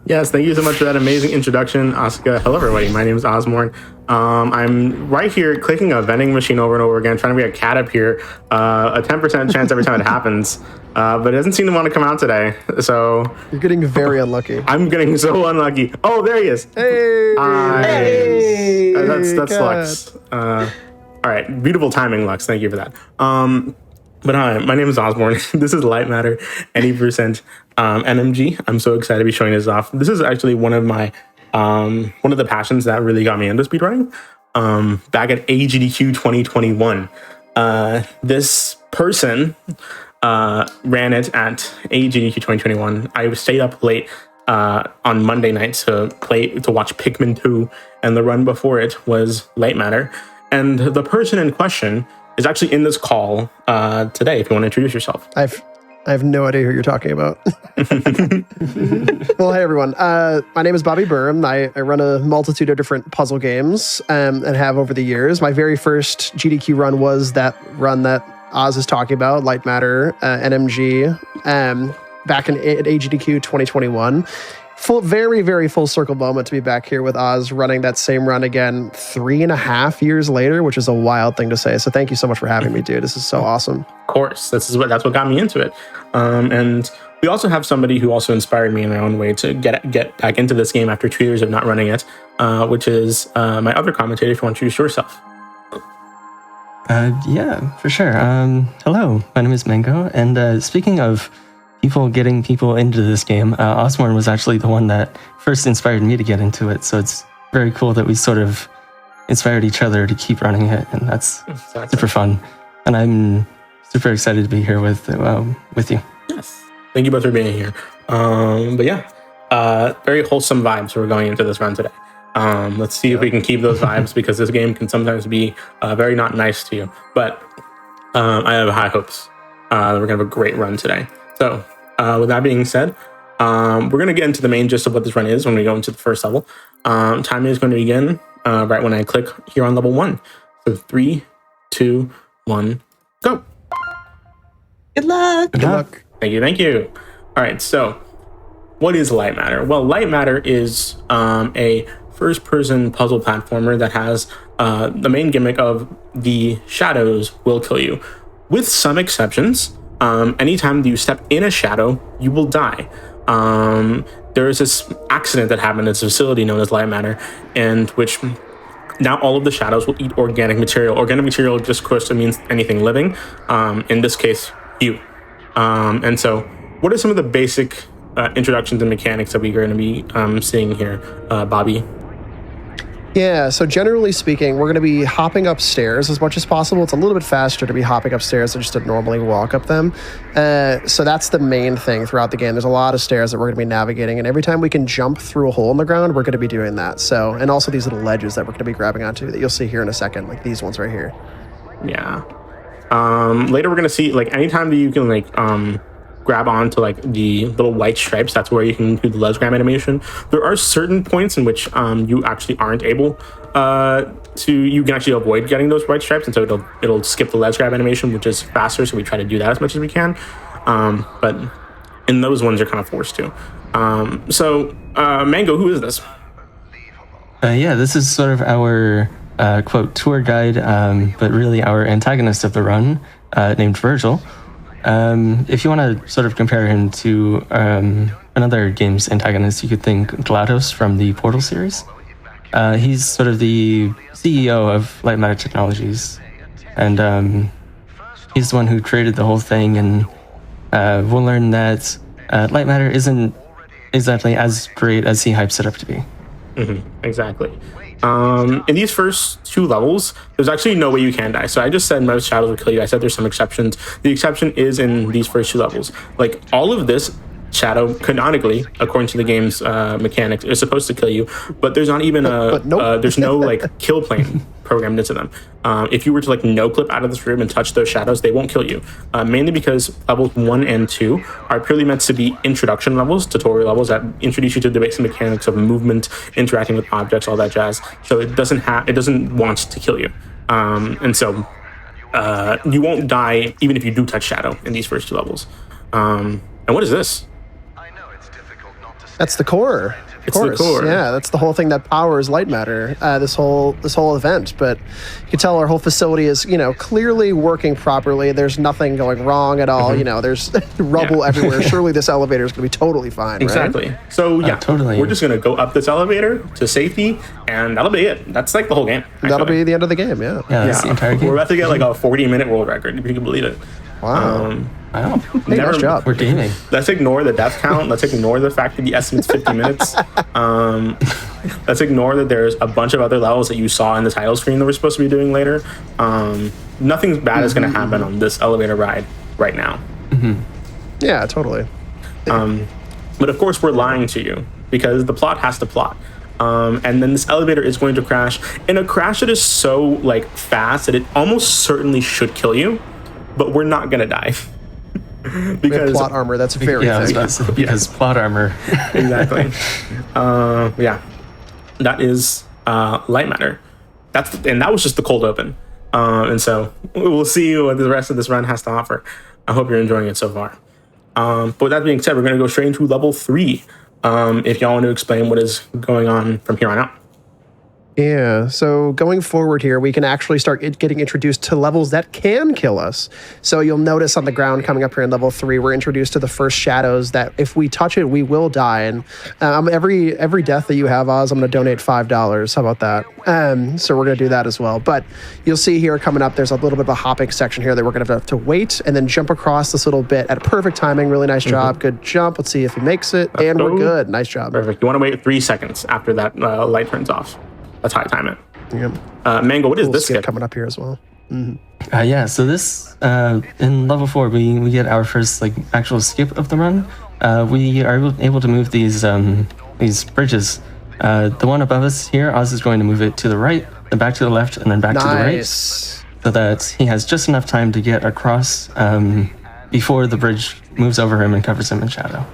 Yes, thank you so much for that amazing introduction, Asuka. Hello, everybody. My name is Ozmourn. I'm right here clicking a vending machine over and over again, trying to get a cat up here. A 10% chance every time it happens, but it doesn't seem to want to come out today. So you're getting very unlucky. I'm getting so unlucky. Oh, there he is. Hey, hey. That's Lux. All right, beautiful timing, Lux. Thank you for that. But hi, my name is Ozmourn. This is Lightmatter, any percent NMG. I'm so excited to be showing this off. This is actually one of my one of the passions that really got me into speedrunning. Back at AGDQ 2021, this person ran it at AGDQ 2021. I stayed up late on Monday night to watch Pikmin 2, and the run before it was Lightmatter. And the person in question is actually in this call today. If you want to introduce yourself. I have no idea who you're talking about. Well, hey everyone. My name is BobbyBurm. I run a multitude of different puzzle games and have over the years. My very first GDQ run was that run that Oz is talking about, Lightmatter, NMG, back at AGDQ 2021. Very, very full circle moment to be back here with Oz running that same run again 3.5 years later, which is a wild thing to say. So thank you so much for having me, dude. This is so awesome. Of course, that's what got me into it. And we also have somebody who also inspired me in their own way to get back into this game after 2 years of not running it, which is my other commentator. If you want to introduce yourself. Yeah, for sure. Hello, my name is Mango. And speaking of getting people into this game, Ozmourn was actually the one that first inspired me to get into it. So it's very cool that we sort of inspired each other to keep running it, and that's super fun. And I'm super excited to be here with you. Yes, thank you both for being here. But yeah, very wholesome vibes we're going into this run today. Let's see if we can keep those vibes, because this game can sometimes be very not nice to you. But I have high hopes that we're gonna have a great run today. So with that being said, we're going to get into the main gist of what this run is when we go into the first level. Timing is going to begin right when I click here on level 1. So 3, 2, 1, go. Good luck. Good luck. Thank you. All right, so what is Lightmatter? Well, Lightmatter is a first-person puzzle platformer that has the main gimmick of the shadows will kill you. With some exceptions, anytime you step in a shadow, you will die. There is this accident that happened at this facility known as Lightmatter, and which now all of the shadows will eat organic material. Organic material just, of course, means anything living. In this case, you. And so, what are some of the basic introductions and mechanics that we're going to be seeing here, Bobby? Yeah, so generally speaking, we're going to be hopping upstairs as much as possible. It's a little bit faster to be hopping upstairs than just to normally walk up them. So that's the main thing throughout the game. There's a lot of stairs that we're going to be navigating, and every time we can jump through a hole in the ground, we're going to be doing that. So, and also these little ledges that we're going to be grabbing onto that you'll see here in a second, like these ones right here. Yeah. Later we're going to see, like, anytime that you can, like, grab onto like the little white stripes, that's where you can do the ledge grab animation. There are certain points in which you actually aren't able you can actually avoid getting those white stripes, and so it'll skip the ledge grab animation, which is faster, so we try to do that as much as we can. But in those ones, you're kind of forced to. Mango, who is this? Yeah, this is sort of our quote tour guide, but really our antagonist of the run, named Virgil. If you want to sort of compare him to another game's antagonist, you could think GLaDOS from the Portal series. He's sort of the CEO of Lightmatter Technologies, and he's the one who created the whole thing, and we'll learn that Lightmatter isn't exactly as great as he hypes it up to be. Mm-hmm, exactly. In these first 2 levels, there's actually no way you can die. So I just said most shadows will kill you. I said there's some exceptions. The exception is in these first 2 levels. Like, all of this shadow, canonically, according to the game's mechanics, is supposed to kill you, but there's not even there's no like kill plane programmed into them. If you were to like no clip out of this room and touch those shadows, they won't kill you. Mainly because levels 1 and 2 are purely meant to be introduction levels, tutorial levels that introduce you to the basic mechanics of movement, interacting with objects, all that jazz. So it doesn't want to kill you, and so you won't die even if you do touch shadow in these first 2 levels. And what is this? That's the core. It's the core. Yeah, that's the whole thing that powers Lightmatter. This whole event. But you can tell our whole facility is, clearly working properly. There's nothing going wrong at all. There's rubble everywhere. Surely this elevator is going to be totally fine. Exactly. Right? So yeah, totally. We're just going to go up this elevator to safety, and that'll be it. That's like the whole game. That'll be the end of the game. Yeah. Yeah, that's the entire game. We're about to get like a 40-minute world record, if you can believe it. Wow. Wow. Hey, nice job. We're gaming. Let's ignore the death count. Let's ignore the fact that the estimate's 50 minutes. Let's ignore that there's a bunch of other levels that you saw in the title screen that we're supposed to be doing later. Nothing bad is going to happen on this elevator ride right now. Yeah, totally. But of course, we're lying to you because the plot has to plot. And then this elevator is going to crash in a crash that is so like fast that it almost certainly should kill you, but we're not going to die. We have plot armor that's very thick. Because plot armor. Exactly. Yeah, that is Lightmatter. That was just the cold open. And so we'll see what the rest of this run has to offer. I hope you're enjoying it so far. But with that being said, we're going to go straight into level 3. If y'all want to explain what is going on from here on out. Yeah, so going forward here, we can actually start getting introduced to levels that can kill us. So you'll notice on the ground coming up here in level 3, we're introduced to the first shadows that if we touch it, we will die. And every death that you have, Oz, I'm going to donate $5. How about that? So we're going to do that as well. But you'll see here coming up, there's a little bit of a hopping section here that we're going to have to wait and then jump across this little bit at perfect timing. Really nice job. Good jump. Let's see if he makes it. And we're good. Nice job. Perfect. You want to wait 3 seconds after that light turns off. That's how I time it. Yep. Mango, what is this skip coming up here as well? Yeah, so this in level 4 we get our first like actual skip of the run. We are able to move these bridges. The one above us here, Oz is going to move it to the right, then back to the left, and then back to the right, so that he has just enough time to get across before the bridge moves over him and covers him in shadow.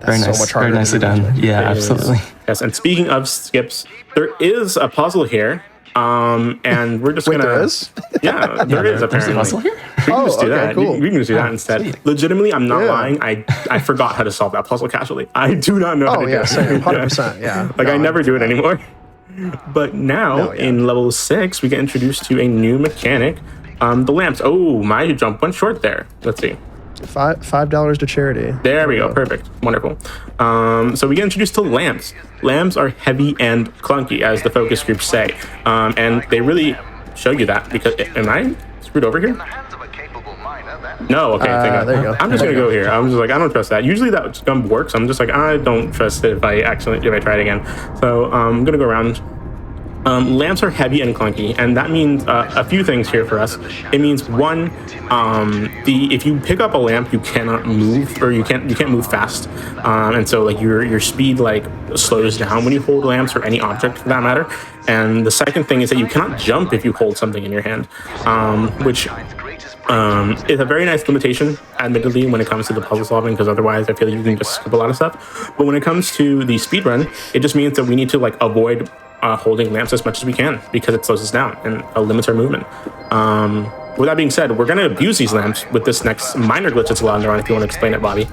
Very nice. So much harder. Very nicely done. Yeah, absolutely. Yes, and speaking of skips, there is a puzzle here. And we're just gonna. There is? Yeah, there is apparently. There's a puzzle here? We can just do that. Cool. We can just do that instead. Sweet. Legitimately, I'm not lying. I forgot how to solve that puzzle casually. I do not know how to do it. Same, 100%. Yeah. Like I never do it anymore. But now in level 6, we get introduced to a new mechanic. The lamps. Oh, my jump went short there. Let's see. $5 to charity. There we go. Perfect. Wonderful. So we get introduced to lamps. Lamps are heavy and clunky, as the focus groups say. And they really show you that because... Am I screwed over here? No, okay. There you go. I'm just going to go here. I'm just like, I don't trust that. Usually that gun works. I'm just like, I don't trust it if I try it again. So I'm going to go around. Lamps are heavy and clunky, and that means a few things here for us. It means one, if you pick up a lamp, you cannot move, or you can't move fast, and so like your speed like slows down when you hold lamps or any object for that matter. And the second thing is that you cannot jump if you hold something in your hand, which is a very nice limitation, admittedly, when it comes to the puzzle solving, because otherwise I feel like you can just skip a lot of stuff. But when it comes to the speed run, it just means that we need to like avoid holding lamps as much as we can because it slows us down and limits our movement. With that being said, we're going to abuse these lamps with this next minor glitch that's allowed to run, if you want to explain it, Bobby.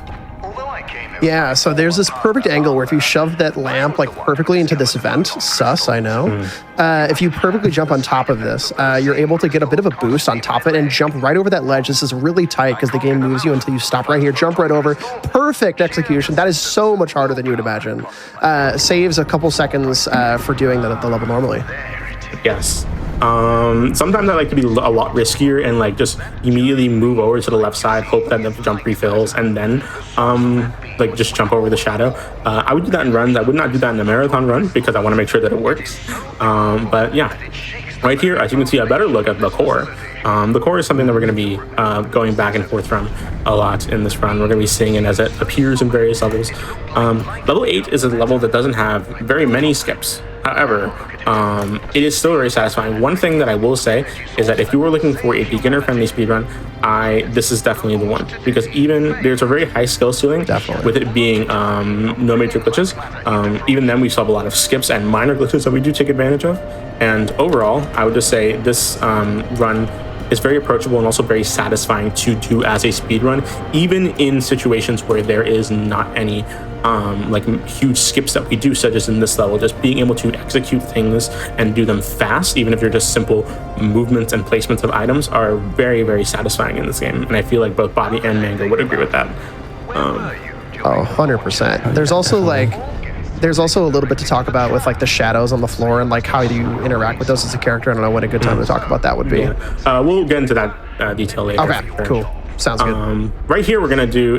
Yeah, so there's this perfect angle where if you shove that lamp like perfectly into this vent, sus, I know. If you perfectly jump on top of this, you're able to get a bit of a boost on top of it and jump right over that ledge. This is really tight because the game moves you until you stop right here, jump right over. Perfect execution. That is so much harder than you would imagine. Saves a couple seconds for doing that at the level normally. Yes. Sometimes I like to be a lot riskier and like just immediately move over to the left side, hope that the jump refills, and then like just jump over the shadow. I would do that in runs. I would not do that in a marathon run because I want to make sure that it works. But yeah, right here, as you can see, a better look at the core. The core is something that we're going to be going back and forth from a lot in this run. We're going to be seeing it as it appears in various levels. Level 8 is a level that doesn't have very many skips. However, it is still very satisfying. One thing that I will say is that if you were looking for a beginner-friendly speedrun, this is definitely the one, because even there's a very high skill ceiling with it being no major glitches. Even then, we still have a lot of skips and minor glitches that we do take advantage of. And overall, I would just say this run is very approachable and also very satisfying to do as a speedrun, even in situations where there is not any like huge skips that we do, such as in this level. Just being able to execute things and do them fast, even if they're just simple movements and placements of items, are very, very satisfying in this game. And I feel like both Bobby and Mango would agree with that. 100%. There's also a little bit to talk about with like the shadows on the floor and like how do you interact with those as a character. I don't know what a good time to talk about that would be. We'll get into that detail later. Okay, cool. Sounds good. Right here, we're going to do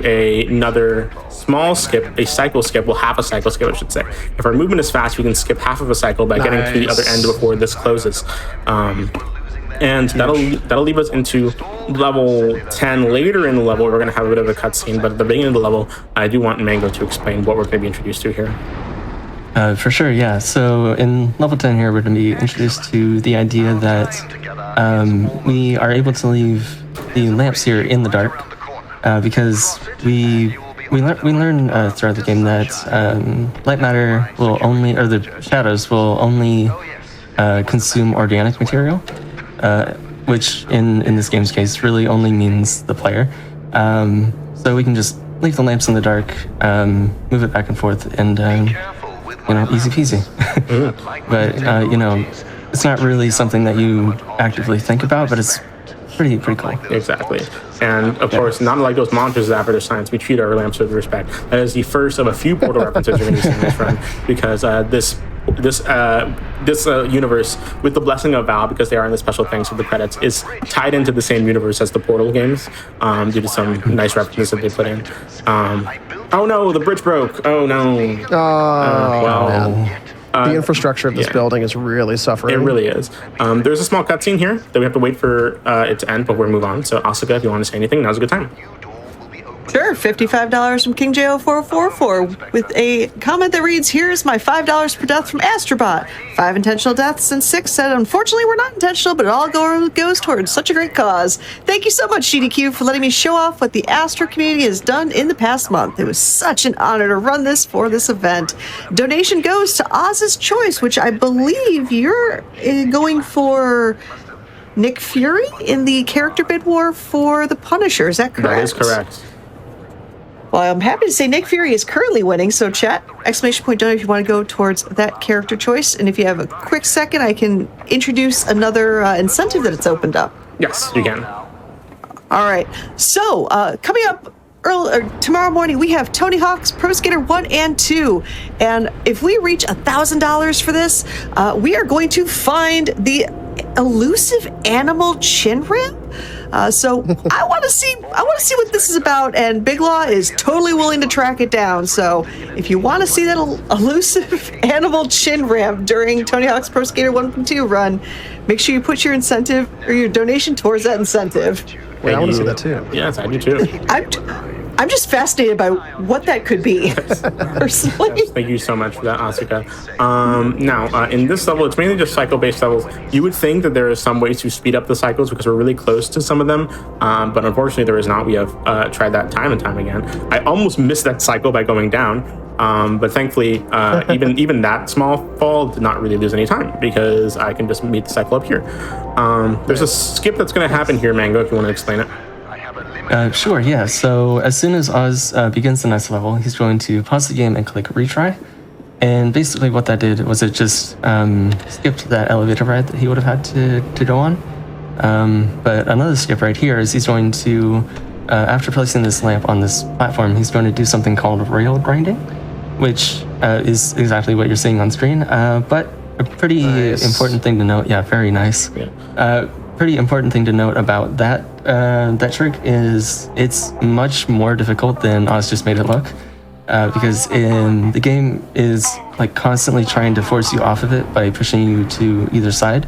another small skip, a cycle skip. Well, half a cycle skip, I should say. If our movement is fast, we can skip half of a cycle by getting to the other end before this closes. And that'll leave us into level 10. Later in the level, we're going to have a bit of a cutscene, but at the beginning of the level, I do want Mango to explain what we're going to be introduced to here. For sure, yeah. So in level 10 here, we're going to be introduced to the idea that we are able to leave the lamps here in the dark because we learn throughout the game that Lightmatter will only, or the shadows will only consume organic material, which in this game's case really only means the player. So we can just leave the lamps in the dark, move it back and forth, and easy peasy. But it's not really something that you actively think about, but it's pretty cool. Exactly. And of course, not like those monsters of Avatar Science, we treat our lamps with respect. That is the first of a few Portal references you're going to be seeing this run, because this universe, with the blessing of Val, because they are in the special thanks of the credits, is tied into the same universe as the Portal games, due to some nice references that they put in. Oh no, the bridge broke. Oh no. Man. The infrastructure of this building is really suffering. It really is. There's a small cutscene here that we have to wait for it to end before we move on. So, Asuka, if you want to say anything, now's a good time. Sure, $55 from King J0444 with a comment that reads, "Here's my $5 per death from Astrobot. 5 intentional deaths and 6 said, unfortunately, we're not intentional, but it all goes towards such a great cause. Thank you so much, GDQ, for letting me show off what the Astro community has done in the past month. It was such an honor to run this for this event. Donation goes to Oz's Choice, which I believe you're going for Nick Fury in the character bid war for the Punisher. Is that correct?" That is correct. Well, I'm happy to say Nick Fury is currently winning, so chat, ! Donate if you want to go towards that character choice. And if you have a quick second, I can introduce another incentive that it's opened up. Yes, you can. All right. So, coming up tomorrow morning, we have Tony Hawk's Pro Skater 1 and 2. And if we reach $1,000 for this, we are going to find the elusive animal chin ramp. So I want to see what this is about, and Big Law is totally willing to track it down. So if you want to see that elusive animal chin ramp during Tony Hawk's Pro Skater 1 and 2 run, make sure you put your incentive or your donation towards that incentive. Wait, I want to see that too. Yes, I do too. I'm just fascinated by what that could be, personally. Yes, thank you so much for that, Asuka. Now, in this level, it's mainly just cycle-based levels. You would think that there are some ways to speed up the cycles because we're really close to some of them, but unfortunately there is not. We have tried that time and time again. I almost missed that cycle by going down, but thankfully, even that small fall did not really lose any time because I can just meet the cycle up here. There's a skip that's going to happen here, Mango, if you want to explain it. Sure, yeah. So as soon as Oz begins the next level, he's going to pause the game and click retry. And basically what that did was it just skipped that elevator ride that he would have had to go on. But another skip right here is he's going to, after placing this lamp on this platform, he's going to do something called rail grinding, which is exactly what you're seeing on screen. But a pretty important thing to note, yeah, very nice. Yeah. Pretty important thing to note about that trick is it's much more difficult than Oz just made it look, because the game is like constantly trying to force you off of it by pushing you to either side.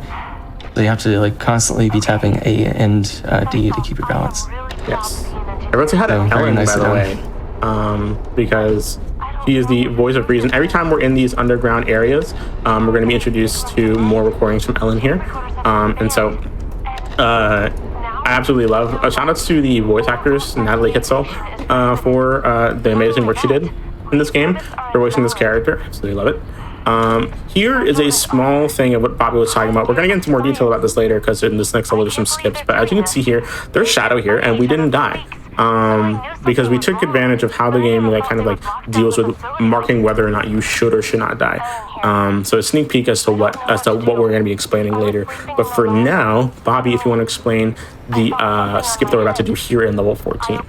So you have to like constantly be tapping A and D to keep your balance. Yes. Everyone say hi to Ellen, nice by the way, because she is the voice of reason. Every time we're in these underground areas, we're going to be introduced to more recordings from Ellen here, and so. I absolutely love. Shout outs to the voice actors, Natalie Hitzel, for the amazing work she did in this game, for voicing this character. Absolutely love it. Here is a small thing of what Bobby was talking about. We're going to get into more detail about this later because in this next level there's some skips. But as you can see here, there's Shadow here, and we didn't die. because we took advantage of how the game kind of deals with marking whether or not you should or should not die. So a sneak peek as to what we're going to be explaining later. But for now, Bobby, if you want to explain the skip that we're about to do here in level 14.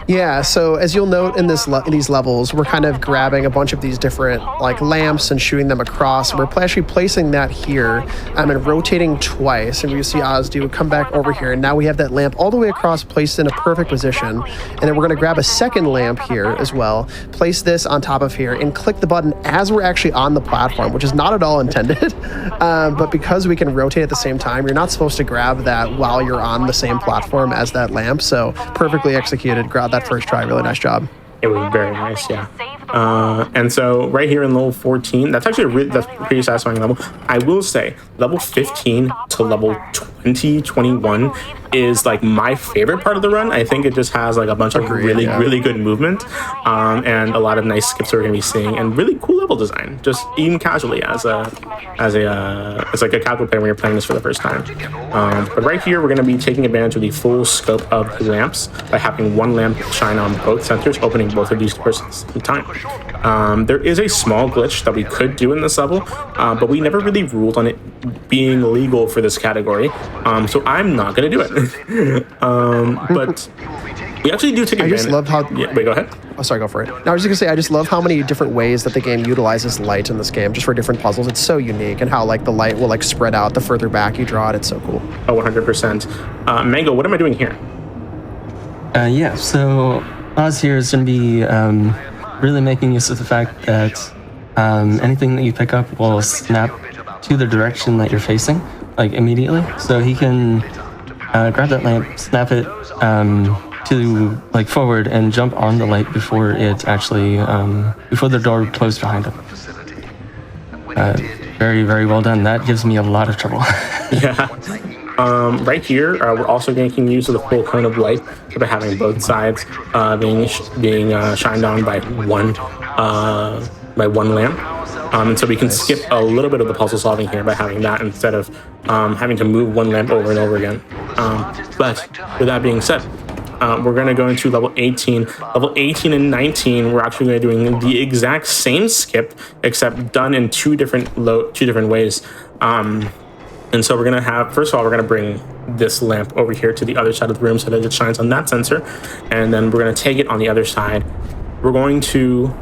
Yeah, so as you'll note in these levels, we're kind of grabbing a bunch of these different lamps and shooting them across. We're actually placing that here and rotating twice. And we see Oz come back over here. And now we have that lamp all the way across placed in a perfect position. And then we're going to grab a second lamp here as well, place this on top of here, and click the button as we're actually on the platform, which is not at all intended. But because we can rotate at the same time, you're not supposed to grab that while you're on the same platform as that lamp. So perfectly executed. Grab that first try. Really nice job. It was very nice, yeah. And so right here in level 14, that's actually that's a pretty satisfying level. I will say level 15 to level 20, 21 is my favorite part of the run. I think it just has a bunch of really good movement, and a lot of nice skips that we're gonna be seeing, and really cool level design. Just even casually as a casual player when you're playing this for the first time. But right here we're gonna be taking advantage of the full scope of the lamps by having one lamp shine on both centers, opening both of these doors at the same time. There is a small glitch that we could do in this level, but we never really ruled on it being legal for this category, so I'm not gonna do it. But we actually do take advantage. I just love how... Yeah, wait, go ahead. Oh, sorry, go for it. No, I was just gonna say, I just love how many different ways that the game utilizes light in this game, just for different puzzles. It's so unique, and how the light will spread out the further back you draw it. It's so cool. Oh, 100%. Mango, what am I doing here? Yeah, so Oz here is going to be really making use of the fact that anything that you pick up will snap to the direction that you're facing, immediately. So he can grab that lamp, snap it to forward, and jump on the light before it actually before the door closed behind him. Very, very well done. That gives me a lot of trouble. Yeah. Right here, we're also making use of the full cone of light by having both sides being shined on by one lamp. And so we can skip a little bit of the puzzle solving here by having that instead of having to move one lamp over and over again. But with that being said, we're going to go into level 18. Level 18 and 19, we're actually going to be doing the exact same skip, except done in two different ways. And so we're going to have, first of all, we're going to bring this lamp over here to the other side of the room so that it shines on that sensor. And then we're going to take it on the other side. We're going to,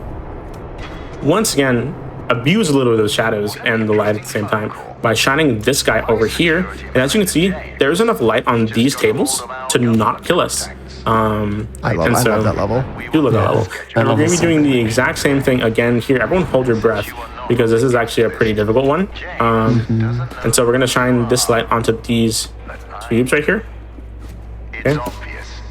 once again, abuse a little bit of the shadows and the light at the same time by shining this guy over here. And as you can see, there's enough light on these tables to not kill us. I love that level. You love that level. And we're going to be doing the exact same thing again here. Everyone hold your breath, because this is actually a pretty difficult one. And so we're going to shine this light onto these tubes right here. Okay.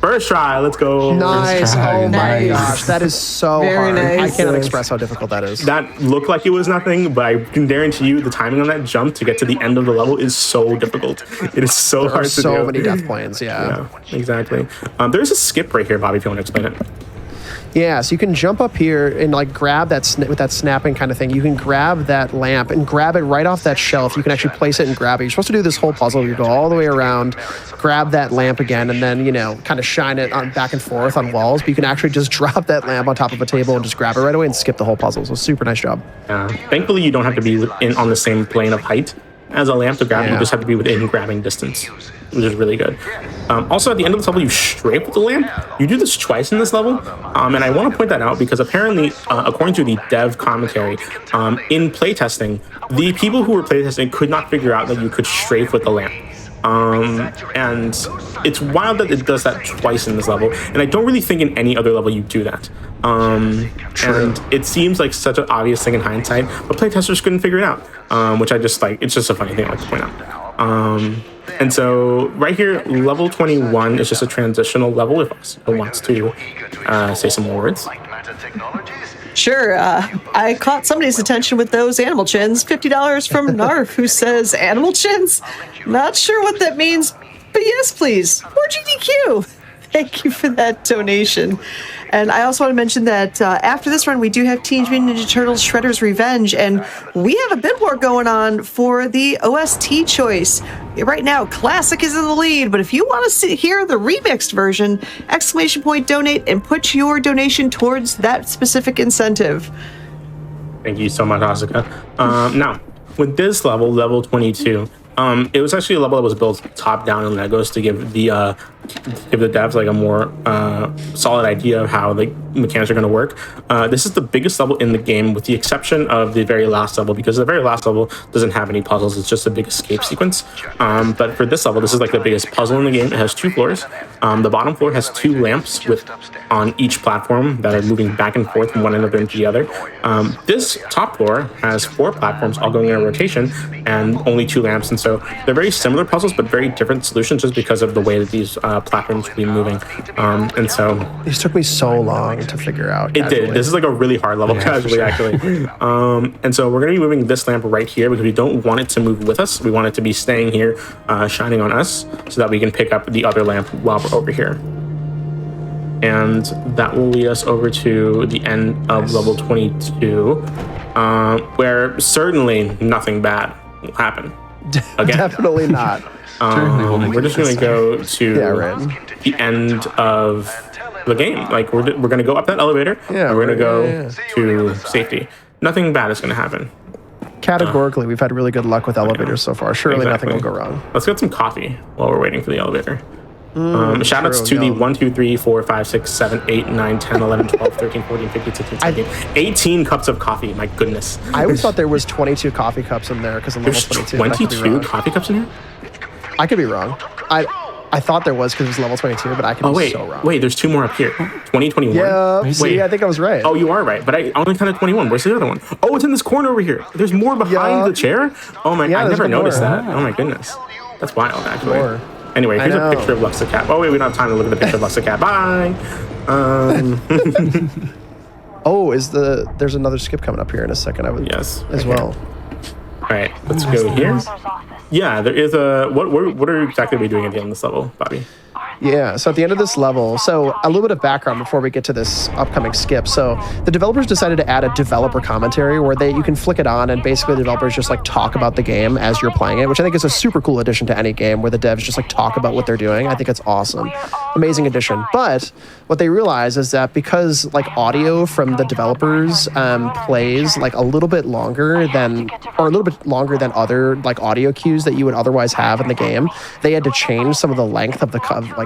First try, let's go. Nice. Oh my Nice. gosh, that is so Very hard. nice. I cannot express how difficult that is. That looked like it was nothing, but I can guarantee you the timing on that jump to get to the end of the level is so difficult. It is so hard to do. So many death planes, yeah. Yeah, exactly. There's a skip right here, Bobby, if you want to explain it. Yeah, so you can jump up here and grab that with that snapping kind of thing. You can grab that lamp and grab it right off that shelf. You can actually place it and grab it. You're supposed to do this whole puzzle. You go all the way around, grab that lamp again, and then, kind of shine it on back and forth on walls. But you can actually just drop that lamp on top of a table and just grab it right away and skip the whole puzzle. So super nice job. Thankfully, you don't have to be on the same plane of height as a lamp to grab. You just have to be within grabbing distance, which is really good. Also, at the end of the level, you strafe with the lamp. You do this twice in this level, and I want to point that out because apparently, according to the dev commentary, in playtesting, the people who were playtesting could not figure out that you could strafe with the lamp. And it's wild that it does that twice in this level, and I don't really think in any other level you do that. And it seems like such an obvious thing in hindsight, but playtesters couldn't figure it out, which I just it's just a funny thing I like to point out. And so right here, level 21 is just a transitional level if Oscar wants to say some more words. Sure. I caught somebody's attention with those animal chins. $50 from Narf, who says, animal chins? Not sure what that means, but yes, please. More GDQ. Thank you for that donation. And I also want to mention that after this run, we do have Teenage Mutant Ninja Turtles Shredder's Revenge, and we have a bit more going on for the OST choice. Right now, Classic is in the lead, but if you want to hear the remixed version, ! Donate and put your donation towards that specific incentive. Thank you so much, Asuka. Now, with this level 22, it was actually a level that was built top down in Legos to give the devs like a more solid idea of how the mechanics are going to work. This is the biggest level in the game, with the exception of the very last level, because the very last level doesn't have any puzzles. It's just a big escape sequence. But for this level, this is like the biggest puzzle in the game. It has 2 floors. The bottom floor has 2 lamps on each platform that are moving back and forth from one end of into the other. This top floor has 4 platforms all going in a rotation and only 2 lamps. And so they're very similar puzzles, but very different solutions just because of the way that these platforms will be moving. And so these took me so long to figure out. It did. This is like a really hard level casually, actually. And so we're going to be moving this lamp right here because we don't want it to move with us. We want it to be staying here, shining on us, so that we can pick up the other lamp while we're over here. And that will lead us over to the end of level 22, where certainly nothing bad will happen. Again. Definitely not. We're just going to go to the end of the game. Like we're going to go up that elevator, and we're going to go to safety. Nothing bad is going to happen. Categorically, we've had really good luck with elevators so far. Surely nothing will go wrong. Let's get some coffee while we're waiting for the elevator. Shout outs to the 1, 2, 3, 4, 5, 6, 7, 8, 9, 10, 11, 12, 13, 14, 15, 16, 17, 18 cups of coffee. My goodness. I always thought there was 22 coffee cups in there because of level 22. 22 coffee cups in here? I could be wrong. I thought there was because it was level 22, but I could be so wrong. Wait, there's 2 more up here. 2021. Yeah, see, I think I was right. Oh, you are right, but I only counted 21. Where's the other one? Oh, it's in this corner over here. There's more behind the chair? Oh my, I never noticed that. Oh my goodness. That's wild, actually. Anyway, here's a picture of Luxacat. Oh wait, we don't have time to look at the picture of Luxacat. Bye! There's another skip coming up here in a second, I would as well. Alright, let's go here. Yeah, there is a... What are exactly we doing at the end of this level, Bobby? Yeah, so at the end of this level, so a little bit of background before we get to this upcoming skip. So the developers decided to add a developer commentary where you can flick it on and basically the developers just like talk about the game as you're playing it, which I think is a super cool addition to any game where the devs just like talk about what they're doing. I think it's awesome. Amazing addition. But what they realize is that because like audio from the developers plays like a little bit longer than other like audio cues that you would otherwise have in the game, they had to change some of the length of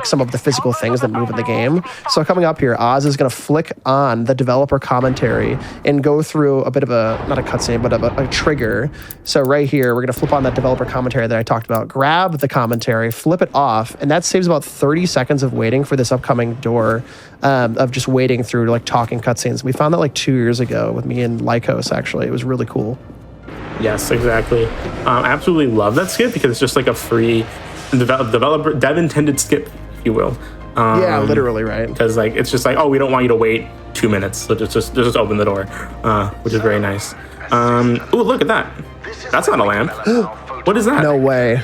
some of the physical things that move in the game. So coming up here, Oz is going to flick on the developer commentary and go through a bit of not a cutscene, but a trigger. So right here, we're going to flip on that developer commentary that I talked about, grab the commentary, flip it off, and that saves about 30 seconds of waiting for this upcoming door, of just waiting through like talking cutscenes. We found that like 2 years ago with me and Lycos, actually. It was really cool. Yes, exactly. I absolutely love that skip because it's just like a free dev intended skip, if you will. Yeah, literally, right? Because like it's just like, oh, we don't want you to wait 2 minutes, so just open the door, which is very nice. Oh, look at that! That's not a lamp. What is that? No way.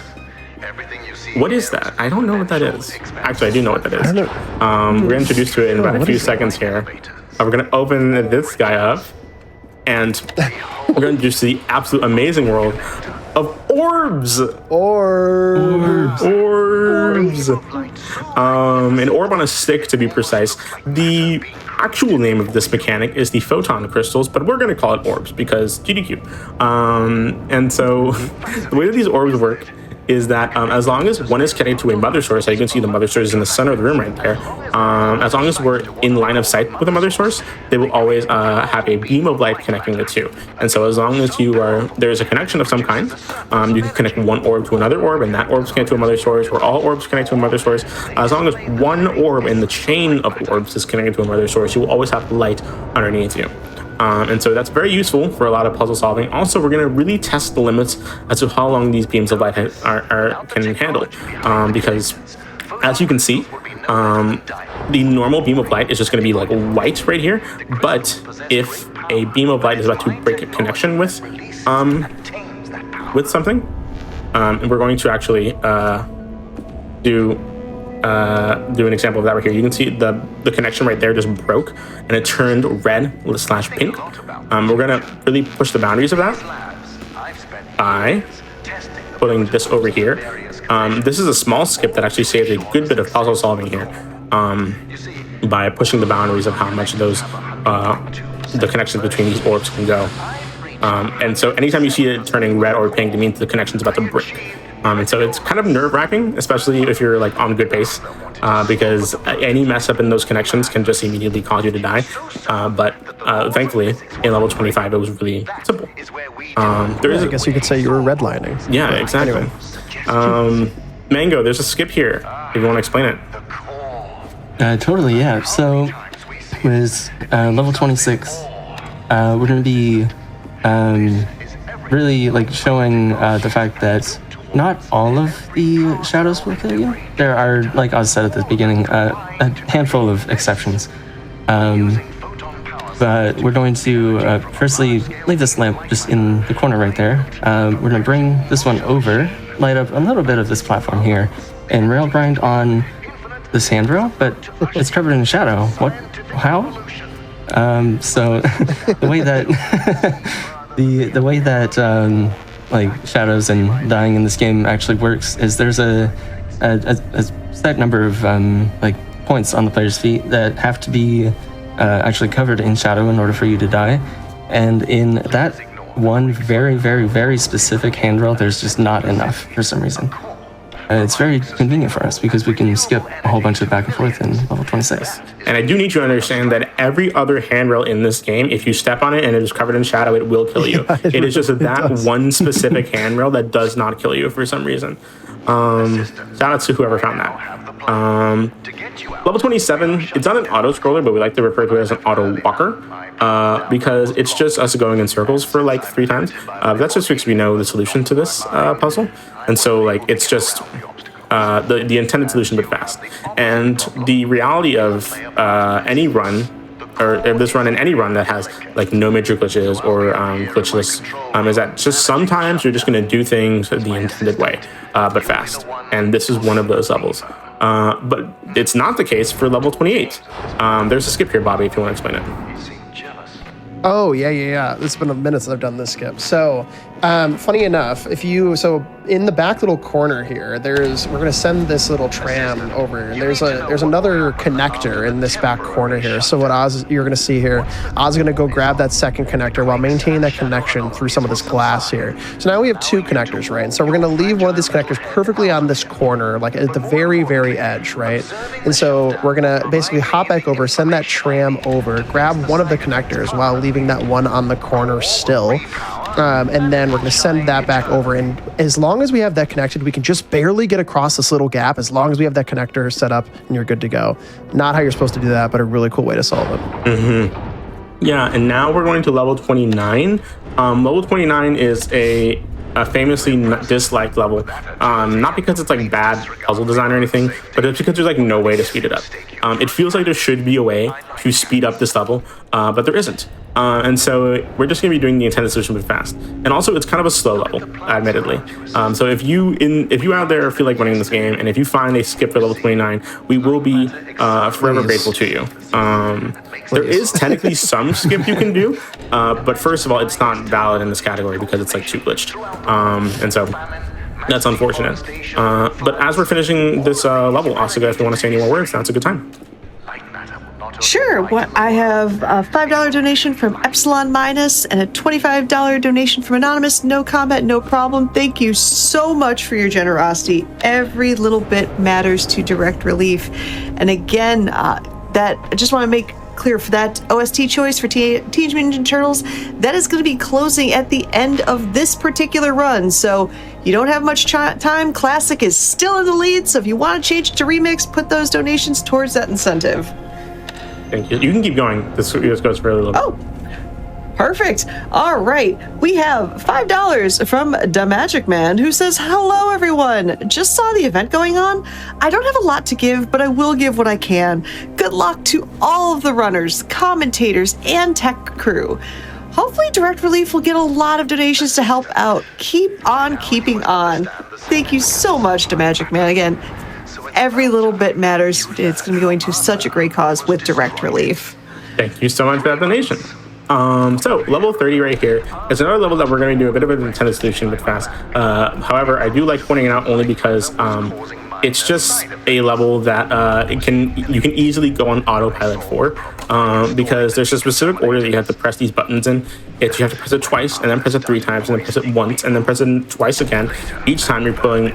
What is that? I don't know what that is. Actually, I do know what that is. I don't know. We're introduced to it in about a few seconds here. We're gonna open this guy up, and we're gonna introduce to the absolute amazing world of orbs. Orbs. An orb on a stick, to be precise. The actual name of this mechanic is the photon crystals, but we're going to call it orbs because GDQ. And so the way that these orbs work is that as long as one is connected to a mother source, you can see the mother source is in the center of the room right there. As long as we're in line of sight with a mother source, they will always have a beam of light connecting the two. And so as long as there's a connection of some kind, you can connect one orb to another orb, and that orb's connected to a mother source, or all orbs connect to a mother source. As long as one orb in the chain of orbs is connected to a mother source, you will always have light underneath you. And so that's very useful for a lot of puzzle solving. Also, we're going to really test the limits as to how long these beams of light can handle. Because as you can see, the normal beam of light is just going to be like white right here. But if a beam of light is about to break a connection with something, and we're going to actually do do an example of that right here. You can see the connection right there just broke and it turned red/pink. We're gonna really push the boundaries of that by putting this over here. This is a small skip that actually saves a good bit of puzzle solving here, by pushing the boundaries of how much those the connections between these orbs can go. And so anytime you see it turning red or pink, it means the connection's about to break. And so it's kind of nerve-wracking, especially if you're like on good pace, because any mess up in those connections can just immediately cause you to die. But thankfully, in level 25, it was really simple. I guess you could say you were redlining. Yeah, exactly. Anyway. Mango, there's a skip here. If you want to explain it. Totally, yeah. So with level 26, we're going to be really like showing the fact that not all of the shadows will kill you. There are, like Oz said at the beginning, a handful of exceptions. But we're going to firstly leave this lamp just in the corner right there. We're going to bring this one over, light up a little bit of this platform here, and rail grind on this handrail, but it's covered in shadow. What? How? So the way that the way that like shadows and dying in this game actually works is there's a set number of like points on the player's feet that have to be actually covered in shadow in order for you to die, and in that one very, very, very specific handrail, there's just not enough for some reason. It's very convenient for us because we can skip a whole bunch of back and forth in level 26. And I do need you to understand that every other handrail in this game, if you step on it and it is covered in shadow, it will kill you. It is just that one specific handrail that does not kill you for some reason. Shout out to whoever found that. Level 27, it's not an auto scroller, but we like to refer to it as an auto walker, because it's just us going in circles for like 3 times. That's just because we know the solution to this puzzle. And so like it's just the intended solution, but fast. And the reality of any run, or this run and any run that has like no major glitches or glitchless, is that just sometimes you're just going to do things the intended way, but fast. And this is one of those levels. But it's not the case for level 28. There's a skip here, Bobby, if you want to explain it. Oh, yeah. It's been a minute since I've done this skip. So, funny enough, in the back little corner here, we're going to send this little tram over, and there's another connector in this back corner here. So what you're going to see here, Oz is going to go grab that second connector while maintaining that connection through some of this glass here. So now we have 2 connectors, right? And so we're going to leave one of these connectors perfectly on this corner, like at the very, very edge, right? And so we're going to basically hop back over, send that tram over, grab one of the connectors while leaving that one on the corner still. And then we're going to send that back over. And as long as we have that connected, we can just barely get across this little gap. As long as we have that connector set up, and you're good to go. Not how you're supposed to do that, but a really cool way to solve it. Mm-hmm. Yeah, and now we're going to level 29. Level 29 is a famously disliked level, not because it's like bad puzzle design or anything, but it's because there's like no way to speed it up. It feels like there should be a way to speed up this level, but there isn't. And so we're just going to be doing the intended solution but fast. And also it's kind of a slow level, admittedly. So if you out there feel like running this game, and if you find a skip for level 29, we will be forever grateful to you. There is technically some skip you can do, but first of all, it's not valid in this category because it's like too glitched. And so that's unfortunate. But as we're finishing this level, Asuga, if you want to say any more words, now's a good time. Sure. I have a $5 donation from Epsilon Minus and a $25 donation from Anonymous. No comment, no problem. Thank you so much for your generosity. Every little bit matters to Direct Relief. And again, that I just want to make clear for that OST choice for Teenage Mutant Ninja Turtles, that is going to be closing at the end of this particular run. So you don't have much time. Classic is still in the lead. So if you want to change it to Remix, put those donations towards that incentive. Thank you. You can keep going. This goes for a little bit. Oh, perfect. All right. We have $5 from Da Magic Man, who says, hello, everyone. Just saw the event going on. I don't have a lot to give, but I will give what I can. Good luck to all of the runners, commentators, and tech crew. Hopefully Direct Relief will get a lot of donations to help out. Keep on keeping on. Thank you so much, Da Magic Man. Again, every little bit matters. It's going to be going to such a great cause with direct relief. Thank you so much for that donation. So level 30 right here is another level that we're going to do a bit of an intended solution with fast. However, I do like pointing it out only because it's just a level that you can easily go on autopilot for, because there's a specific order that you have to press these buttons in. You have to press it twice, and then press it 3 times, and then press it once, and then press it twice again. Each time you're pulling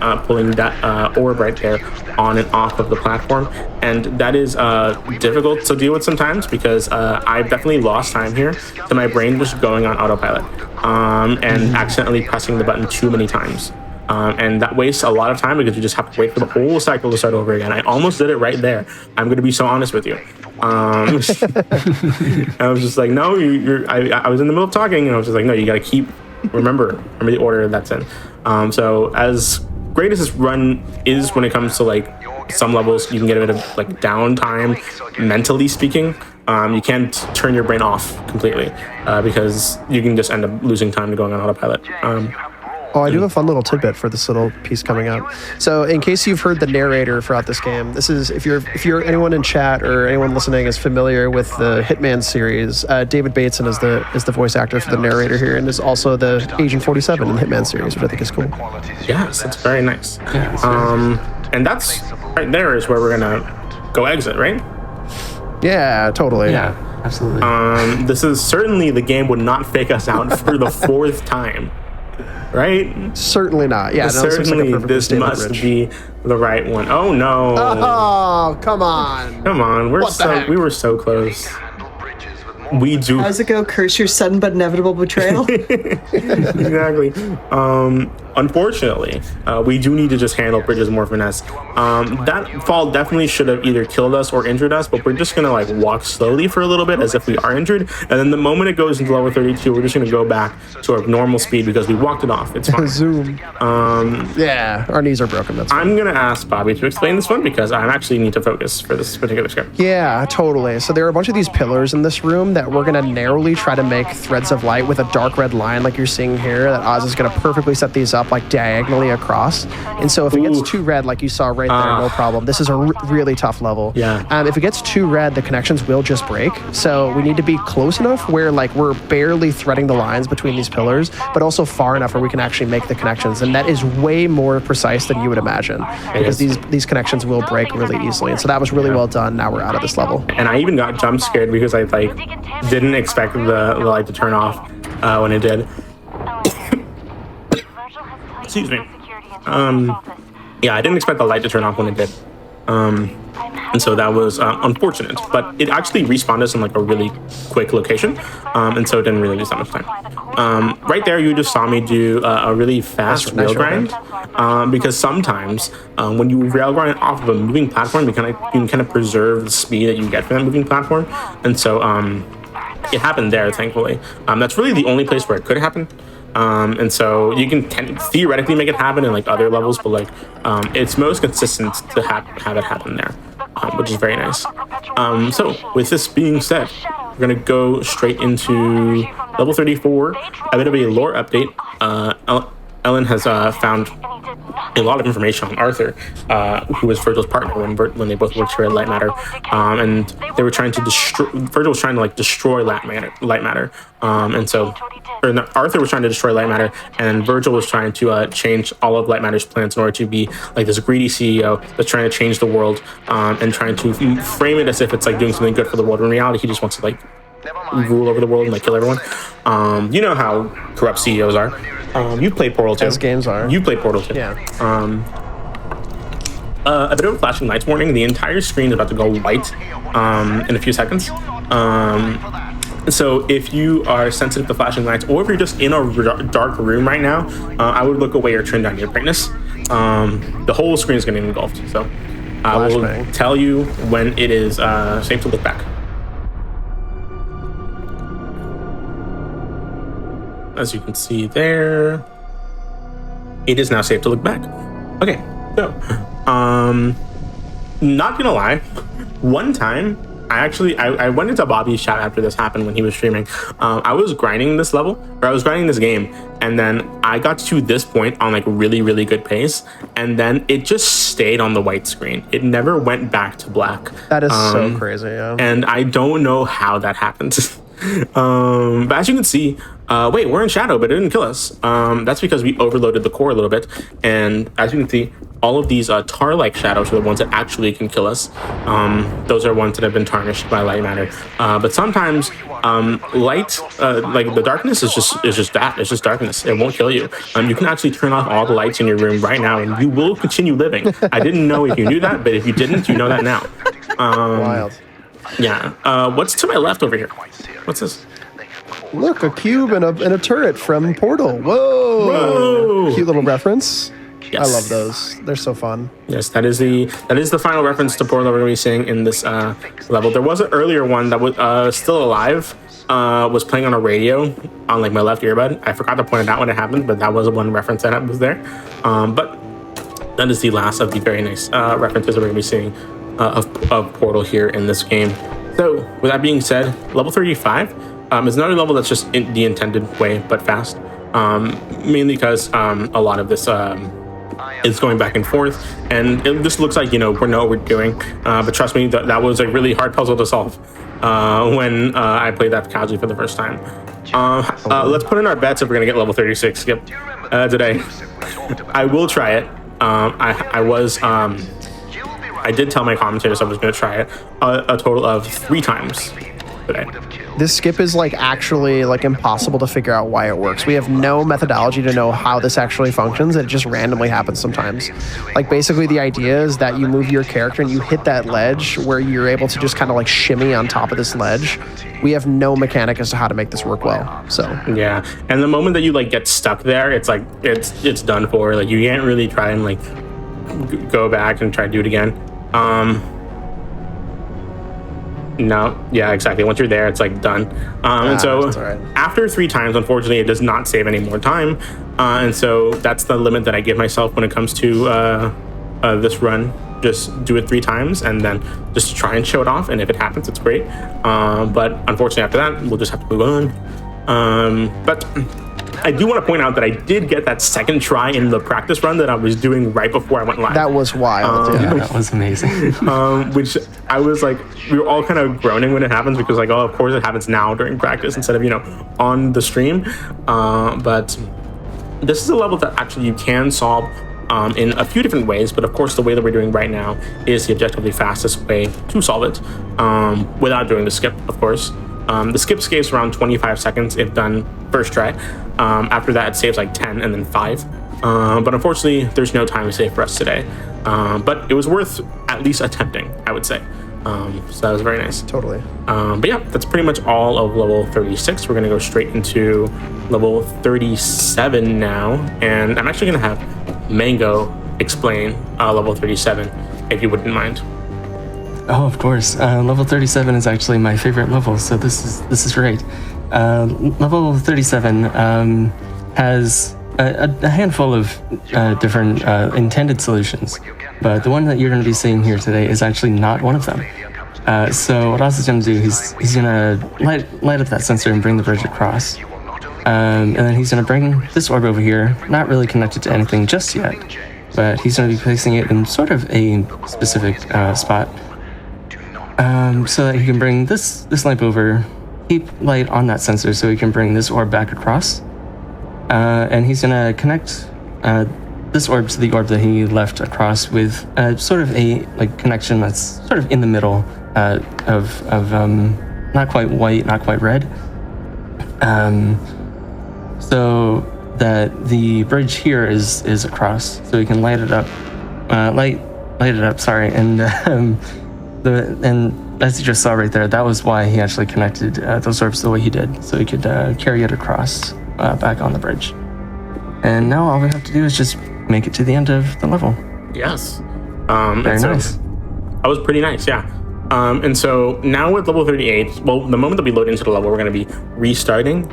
that orb right there on and off of the platform, and that is difficult to deal with sometimes because I've definitely lost time here to my brain just going on autopilot and accidentally pressing the button too many times. And that wastes a lot of time because you just have to wait for the whole cycle to start over again. I almost did it right there. I'm going to be so honest with you. I was just like, no, I was in the middle of talking, and I was just like, no, you got to remember the order that's in. So as great as this run is when it comes to like some levels, you can get a bit of like downtime, mentally speaking. You can't turn your brain off completely because you can just end up losing time to going on autopilot. Oh, I do have a fun little tidbit for this little piece coming up. So, in case you've heard the narrator throughout this game, this is if you're anyone in chat or anyone listening is familiar with the Hitman series, David Bateson is the voice actor for the narrator here, and is also the Agent 47 in the Hitman series, which I think is cool. Yes, that's very nice. And that's right there is where we're gonna go exit, right? Yeah, totally. Yeah, absolutely. This is certainly the game would not fake us out for the 4th time. Right? Certainly not. Yeah, certainly this must be the right one. Oh no! Oh, come on! Come on, we were so close. We do. How's it go? Curse your sudden but inevitable betrayal. Exactly. Unfortunately, we do need to just handle Bridges more finesse. That fall definitely should have either killed us or injured us, but we're just gonna like walk slowly for a little bit as if we are injured, and then the moment it goes into level 32, we're just gonna go back to our normal speed because we walked it off. It's fine. Zoom. Yeah, our knees are broken. That's fine. I'm gonna ask Bobby to explain this one because I actually need to focus for this particular script. Yeah, totally. So there are a bunch of these pillars in this room that we're gonna narrowly try to make threads of light with a dark red line like you're seeing here. That Oz is gonna perfectly set these up like diagonally across. And so if it gets too red, like you saw right there, no problem. This is a really tough level. Yeah. If it gets too red, the connections will just break. So we need to be close enough where like we're barely threading the lines between these pillars, but also far enough where we can actually make the connections. And that is way more precise than you would imagine because these connections will break really easily. And so that was really well done. Now we're out of this level. And I even got jump scared because I like didn't expect the light to turn off when it did. Excuse me. Yeah, I didn't expect the light to turn off when it did. And so that was unfortunate, but it actually respawned us in like a really quick location, and so it didn't really lose that much time. Right there, you just saw me do a really fast rail grind, because sometimes when you rail grind off of a moving platform, you can kind of preserve the speed that you get from that moving platform, and so it happened there, thankfully. That's really the only place where it could happen. And so you can theoretically make it happen in like other levels, but like it's most consistent to have it happen there, which is very nice. So with this being said, we're gonna go straight into level 34, a bit of a lore update. Ellen has found a lot of information on Arthur, who was Virgil's partner when they both worked here at Lightmatter, and they were trying to Virgil was trying to like destroy Lightmatter, and so Arthur was trying to destroy Lightmatter, and Virgil was trying to change all of Lightmatter's plans in order to be like this greedy CEO that's trying to change the world, and trying to frame it as if it's like doing something good for the world. In reality, he just wants to like rule over the world and like kill everyone. You know how corrupt CEOs are. You played Portal 2. As games are. You played Portal 2. Yeah. A bit of a flashing lights warning. The entire screen is about to go white in a few seconds. So if you are sensitive to flashing lights, or if you're just in a dark room right now, I would look away or turn down your brightness. The whole screen is getting engulfed. So I will tell you when it is safe to look back. As you can see there, it is now safe to look back. Okay, so, not gonna lie, one time I went into Bobby's chat after this happened when he was streaming. I was grinding this level, or I was grinding this game, and then I got to this point on like really, really good pace, and then it just stayed on the white screen. It never went back to black. That is so crazy, yeah. And I don't know how that happened. But as you can see, wait, we're in shadow, but it didn't kill us. That's because we overloaded the core a little bit. And as you can see, all of these tar-like shadows are the ones that actually can kill us. Those are ones that have been tarnished by Lightmatter. But sometimes light, like the darkness is just that. It's just darkness. It won't kill you. You can actually turn off all the lights in your room right now, and you will continue living. I didn't know if you knew that, but if you didn't, you know that now. Wild. Yeah. What's to my left over here? What's this? Look, a cube and a turret from Portal. Whoa! Whoa! Cute little reference. Yes. I love those. They're so fun. Yes, that is the final reference to Portal we're going to be seeing in this level. There was an earlier one that was still alive. Was playing on a radio on like my left earbud. I forgot to point it out when it happened, but that was one reference that was there. But that is the last of the very nice references that we're going to be seeing of Portal here in this game. So with that being said, level 35 is another level that's just in the intended way, but fast. Mainly because a lot of this is going back and forth, and it just looks like, we know what we're doing. But trust me, that was a really hard puzzle to solve when I played that casually for the first time. Let's put in our bets if we're gonna get level 36 skip today. I will try it. I did tell my commentators I was going to try it a total of 3 times today. This skip is like actually like impossible to figure out why it works. We have no methodology to know how this actually functions. It just randomly happens sometimes. Like basically the idea is that you move your character and you hit that ledge where you're able to just kind of like shimmy on top of this ledge. We have no mechanic as to how to make this work well. So yeah, and the moment that you like get stuck there, it's like it's done for. Like you can't really try and like go back and try to do it again. No, yeah, exactly. Once you're there, it's like done. And so right. After 3 times, unfortunately, it does not save any more time. And so that's the limit that I give myself when it comes to this run. Just do it 3 times and then just try and show it off. And if it happens, it's great. But unfortunately, after that, we'll just have to move on. But I do want to point out that I did get that second try in the practice run that I was doing right before I went live. that was wild. Yeah, that was amazing. Which I was like, we were all kind of groaning when it happens because like, oh, of course it happens now during practice instead of, on the stream. But this is a level that actually you can solve in a few different ways. But of course, the way that we're doing right now is the objectively fastest way to solve it without doing the skip, of course. The skip saves around 25 seconds if done first try. After that, it saves like 10 and then 5. But unfortunately, there's no time to save for us today. But it was worth at least attempting, I would say. So that was very nice. Totally. But yeah, that's pretty much all of level 36. We're going to go straight into level 37 now. And I'm actually going to have Mango explain level 37, if you wouldn't mind. Oh, of course. Level 37 is actually my favorite level, so this is great. Level 37 has a handful of different intended solutions, but the one that you're going to be seeing here today is actually not one of them. So what Oz is going to do, he's going to light up that sensor and bring the bridge across. And then he's going to bring this orb over here, not really connected to anything just yet, but he's going to be placing it in sort of a specific spot. So that he can bring this lamp over, keep light on that sensor so he can bring this orb back across. And he's going to connect this orb to the orb that he left across with sort of a connection that's sort of in the middle of not quite white, not quite red. So that the bridge here is across, so he can light it up, and as you just saw right there, that was why he actually connected those orbs the way he did, so he could carry it across back on the bridge. And now all we have to do is just make it to the end of the level. Yes. Very nice. That was pretty nice, yeah. And so now with level 38, well, the moment that we load into the level, we're going to be restarting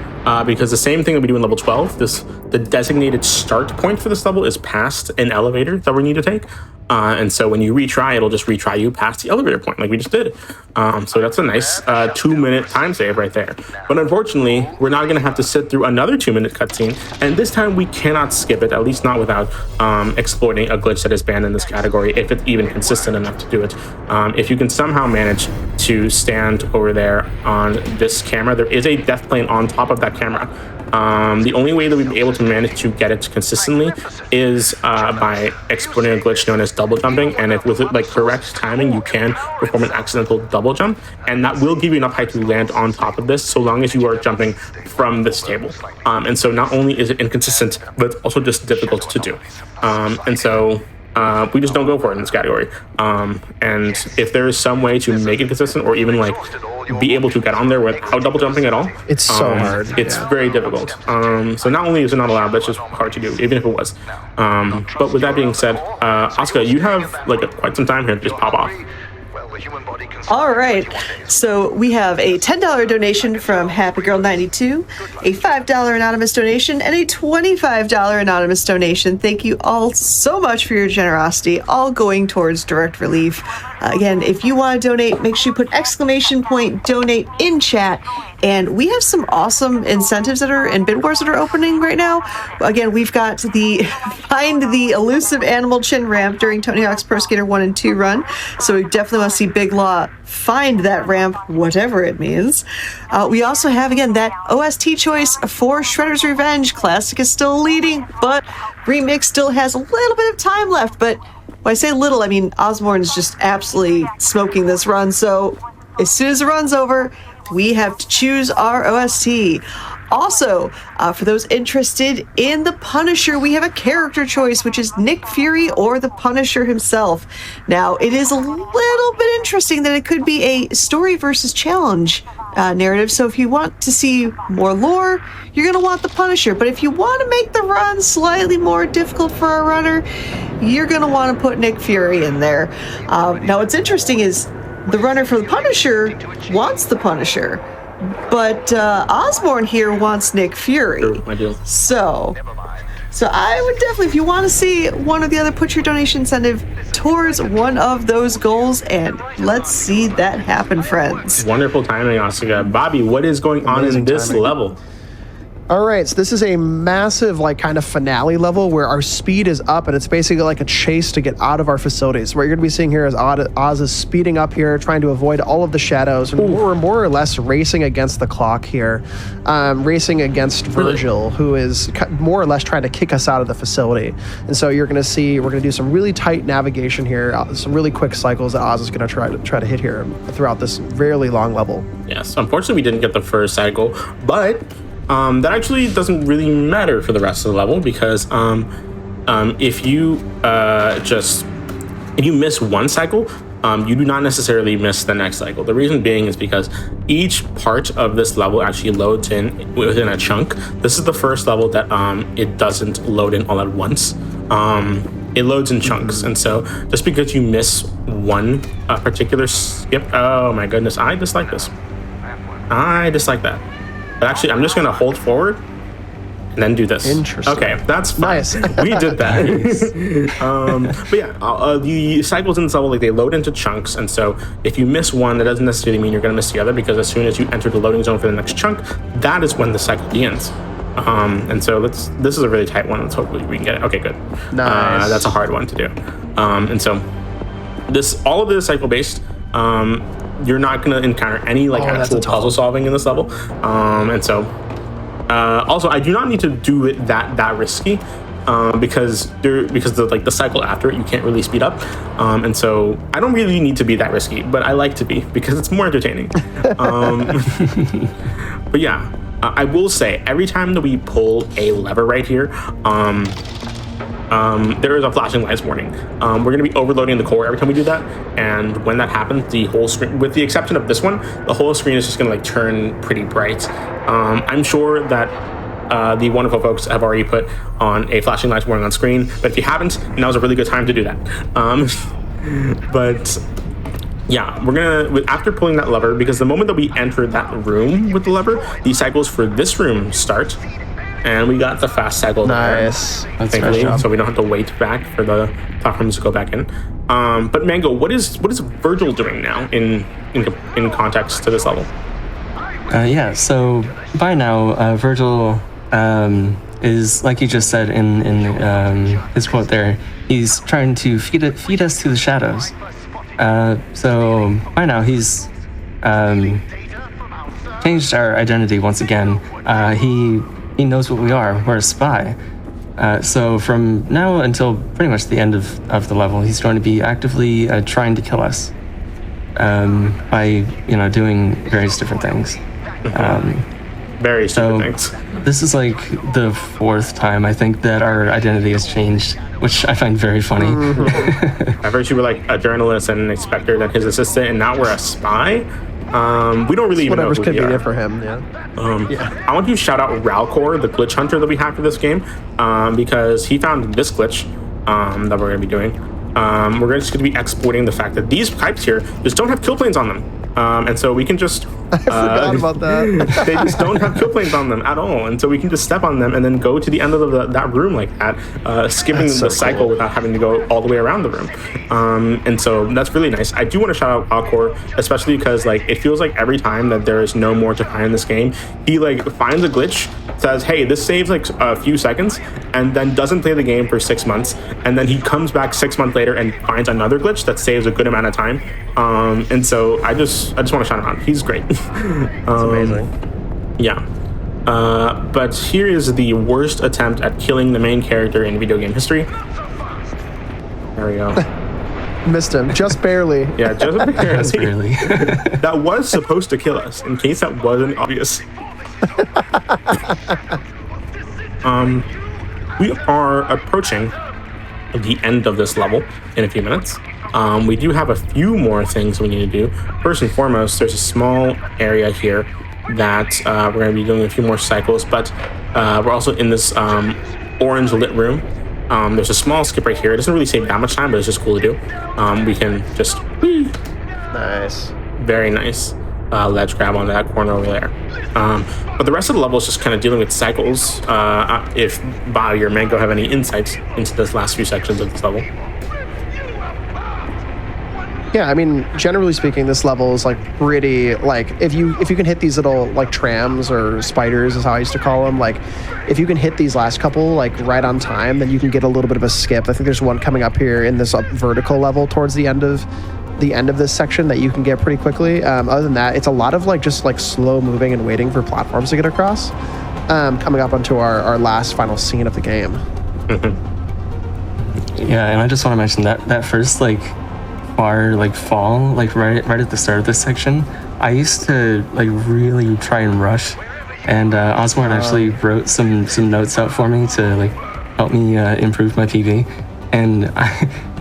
because the same thing that we do in level 12, the designated start point for this level is past an elevator that we need to take. And so when you retry, it'll just retry you past the elevator point like we just did. So that's a nice 2-minute time save right there. But unfortunately, we're now going to have to sit through another 2-minute cutscene. And this time we cannot skip it, at least not without exploiting a glitch that is banned in this category, if it's even consistent enough to do it. If you can somehow manage to stand over there on this camera, there is a death plane on top of that camera. The only way that we'd be able to manage to get it consistently is by exploiting a glitch known as double jumping, and if with like correct timing you can perform an accidental double jump, and that will give you enough height to land on top of this so long as you are jumping from this table. And so not only is it inconsistent, but it's also just difficult to do. And so we just don't go for it in this category. And if there is some way to make it consistent, or even like be able to get on there without double jumping at all, it's so hard. It's very difficult. So not only is it not allowed, but it's just hard to do, even if it was. But with that being said, Oscar, you have like quite some time here to just pop off. All right, so we have a $10 donation from Happy Girl 92, a $5 anonymous donation, and a $25 anonymous donation. Thank you all so much for your generosity, all going towards direct relief. Again, if you want to donate, make sure you put !donate in chat. And we have some awesome incentives and bid wars that are opening right now. Again, we've got the find the elusive animal chin ramp during Tony Hawk's Pro Skater 1 and 2 run. So we definitely want to see Big Law find that ramp, whatever it means. We also have, again, that OST choice for Shredder's Revenge. Classic is still leading, but Remix still has a little bit of time left. But when I say little, I mean Ozmourn is just absolutely smoking this run. So as soon as the run's over, we have to choose our OST. Also, for those interested in the Punisher, we have a character choice, which is Nick Fury or the Punisher himself. Now, it is a little bit interesting that it could be a story versus challenge narrative. So if you want to see more lore, you're going to want the Punisher. But if you want to make the run slightly more difficult for a runner, you're going to want to put Nick Fury in there. Now, what's interesting is the runner for the Punisher wants the Punisher, but Ozmourn here wants Nick Fury. Sure, I do. So I would definitely, if you want to see one or the other, put your donation incentive towards one of those goals, and let's see that happen, friends. Wonderful timing, Oscar. Bobby, what is going on in this level? All right, so this is a massive, like, kind of finale level where our speed is up, and it's basically like a chase to get out of our facilities. What you're going to be seeing here is Oz is speeding up here, trying to avoid all of the shadows, and we're more or less racing against the clock here, racing against Virgil, who is more or less trying to kick us out of the facility. And so you're going to see we're going to do some really tight navigation here, some really quick cycles that Oz is going to try to hit here throughout this fairly long level. Yes, unfortunately, we didn't get the first cycle, but that actually doesn't really matter for the rest of the level, because if you miss one cycle, you do not necessarily miss the next cycle. The reason being is because each part of this level actually loads in within a chunk. This is the first level that it doesn't load in all at once. It loads in chunks, and so just because you miss one particular skip, oh my goodness, I dislike this. I dislike that. But actually, I'm just going to hold forward and then do this. Interesting. Okay, that's fine. Nice. We did that. But yeah, the cycles in this level, like, they load into chunks, and so if you miss one, that doesn't necessarily mean you're going to miss the other, because as soon as you enter the loading zone for the next chunk, that is when the cycle begins. And so this is a really tight one. Let's hope we can get it. Okay, good. Nice. That's a hard one to do. And so all of this is cycle based. You're not going to encounter any actual puzzle solving in this level, and so also I do not need to do it that risky, because the cycle after it you can't really speed up, and so I don't really need to be that risky, but I like to be because it's more entertaining. But yeah, I will say every time that we pull a lever right here, there is a flashing lights warning. We're going to be overloading the core every time we do that, and when that happens, the whole screen, with the exception of this one, the whole screen is just going to turn pretty bright. I'm sure that the wonderful folks have already put on a flashing lights warning on screen, but if you haven't, now's a really good time to do that. But yeah, we're gonna, after pulling that lever, because the moment that we enter that room with the lever, the cycles for this room start. And we got the fast cycle there. Nice. That's Thankfully, special. so we don't have to wait back for the platforms to go back in. But Mango, what is Virgil doing now in context to this level? Yeah, so by now, Virgil is, like you just said in his quote there, he's trying to feed us to the shadows. So by now, he's changed our identity once again. He knows what we are. We're a spy. So from now until pretty much the end of the level, he's going to be actively trying to kill us by doing various different things. Very stupid things. This is like the 4th time I think that our identity has changed, which I find very funny. At first you were like a journalist and an inspector, then his assistant, and now we're a spy. We don't really even know Whatever's who we convenient are. for him, yeah. I want to shout out Ralcor, the glitch hunter that we have for this game, because he found this glitch that we're going to be doing. We're just going to be exploiting the fact that these pipes here just don't have kill planes on them. And so we can just... I forgot about that. they just don't have kill planes on them at all. And so we can just step on them and then go to the end of that room like that, skipping That's so the cycle cool. without having to go all the way around the room. And so that's really nice. I do want to shout out Alcor, especially because it feels like every time that there is no more to find in this game, he finds a glitch, says, hey, this saves a few seconds, and then doesn't play the game for 6 months. And then he comes back 6 months later and finds another glitch that saves a good amount of time. And so I just want to shout him out. He's great. It's amazing. Yeah. But here is the worst attempt at killing the main character in video game history. There we go. Missed him, just barely. Yeah, just That's barely. really. That was supposed to kill us, in case that wasn't obvious. We are approaching the end of this level in a few minutes. We do have a few more things we need to do. First and foremost, there's a small area here that we're going to be doing a few more cycles, but we're also in this orange lit room. There's a small skip right here. It doesn't really save that much time, but it's just cool to do. We can just... Nice. Very nice ledge grab onto that corner over there. But the rest of the level is just kind of dealing with cycles. If Bobby or Mango have any insights into this last few sections of this level. Yeah, I mean, generally speaking, this level is pretty if you can hit these little trams or spiders is how I used to call them. If you can hit these last couple right on time, then you can get a little bit of a skip. I think there's one coming up here in this vertical level towards the end of this section that you can get pretty quickly. Other than that, it's a lot of just slow moving and waiting for platforms to get across. Coming up onto our last final scene of the game. Yeah, and I just want to mention that first far fall right at the start of this section, I used to really try and rush, and Ozmourn actually wrote some notes out for me to help me improve my PV, and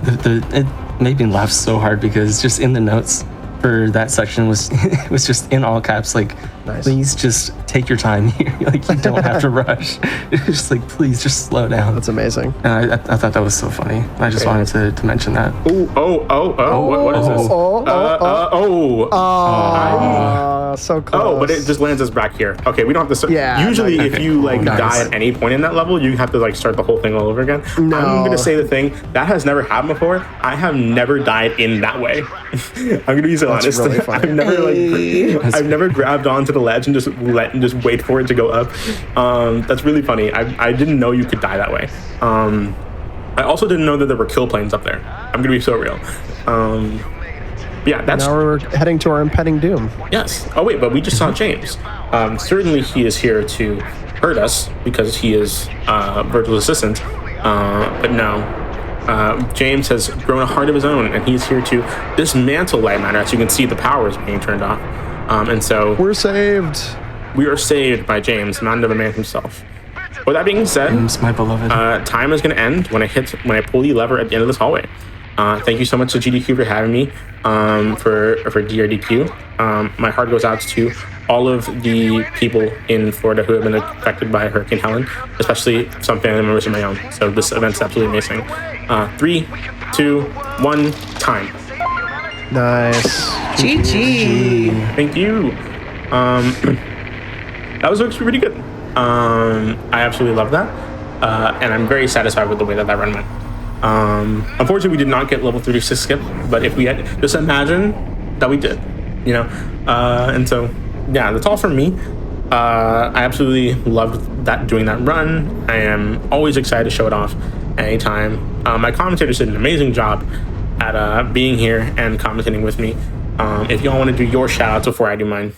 it made me laugh so hard because just in the notes for that section was was just in all caps Nice. please just take your time here, you don't have to rush. It's just please just slow down. That's amazing. And I thought that was so funny. I just wanted to mention that. What is this? So close. But it just lands us back here. Okay, we don't have to start. Yeah, Usually, no, if okay, you cool. die Nice. at any point in that level, you have to start the whole thing all over again. No. I'm gonna say the thing that has never happened before. I have never died in that way. I'm gonna be so honest. really funny. I've never grabbed onto the ledge and just wait for it to go up. That's really funny. I didn't know you could die that way. I also didn't know that there were kill planes up there. I'm gonna be so real. Yeah, that's... Now we're heading to our impending doom. Yes. Oh, wait, but we just saw James. Certainly he is here to hurt us because he is Virgil's assistant. But no. James has grown a heart of his own, and he's here to dismantle Lightmatter. As you can see, the power is being turned off. And so... We're saved. We are saved by James, man of the man himself. With that being said, James, my beloved. time is going to end when I pull the lever at the end of this hallway. Thank you so much to GDQ for having me for DRDQ. My heart goes out to all of the people in Florida who have been affected by Hurricane Helen, especially some family members of my own. So this event's absolutely amazing. 3, 2, 1, time. Nice. GG. Thank you. That was actually pretty good. I absolutely love that. And I'm very satisfied with the way that run went. Unfortunately, we did not get level 36 skip, but if we had, just imagine that we did, and so, yeah, that's all from me. I absolutely loved doing that run. I am always excited to show it off anytime. My commentators did an amazing job at being here and commentating with me. If y'all want to do your shout outs before I do mine.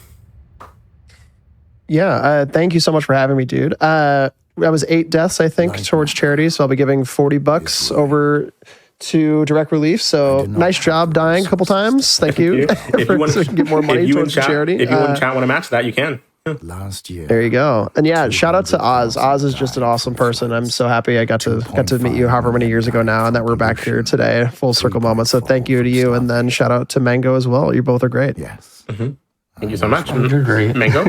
Yeah, thank you so much for having me, dude. That was 8 deaths, I think, towards charity. So I'll be giving $40 over to Direct Relief. So nice job dying a couple times. Thank you. If you want so we can get more money towards charity. If you want to match that, you can. Last year. There you go. And yeah, shout out to Oz. Oz is just an awesome person. I'm so happy I got to meet you however many years ago now, and that we're back here today. Full circle moment. So thank you to you, and then shout out to Mango as well. You both are great. Yes. Mm-hmm. Thank you so much. You're great. Mango?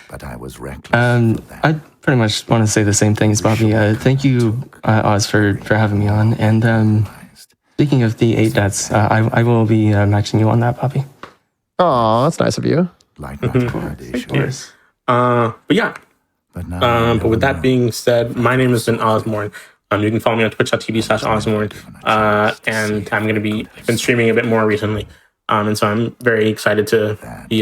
But I was reckless. I pretty much want to say the same thing as Bobby. Thank you, Oz, for having me on. And speaking of the 8 deaths, I will be matching you on that, Bobby. Oh, that's nice of you. Lightmatter. Yes. But yeah. But with that being said, my name is Ozmourn. You can follow me on twitch.tv/Ozmourn. And I'm going to be been streaming a bit more recently. And so I'm very excited to be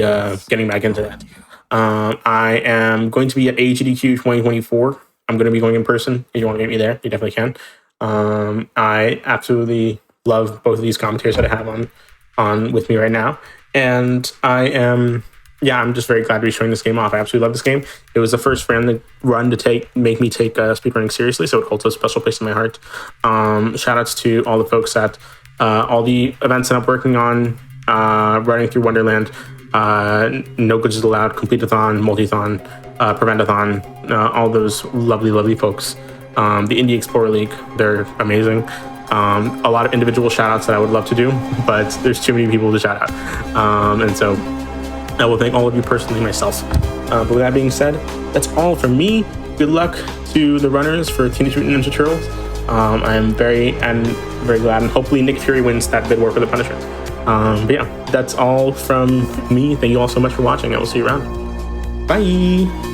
getting back into that. I am going to be at AGDQ 2024. I'm going to be going in person. If you want to meet me there, you definitely can. I absolutely love both of these commentators that I have on with me right now. And I'm just very glad to be showing this game off. I absolutely love this game. It was the first run to make me take speedrunning seriously, so it holds a special place in my heart. Shout outs to all the folks at all the events that I'm working on, running through Wonderland, No Glitches Allowed, Complete-a-thon, Multi-thon, Prevent-a-thon, all those lovely folks. The Indie Explorer League, they're amazing. A lot of individual shout outs that I would love to do, but there's too many people to shout out. And so I will thank all of you personally myself. But with that being said, that's all from me. Good luck to the runners for Teenage Mutant Ninja Turtles. I am very glad, and hopefully Nick Fury wins that bid war for the Punisher. But yeah, that's all from me. Thank you all so much for watching. I will see you around. Bye.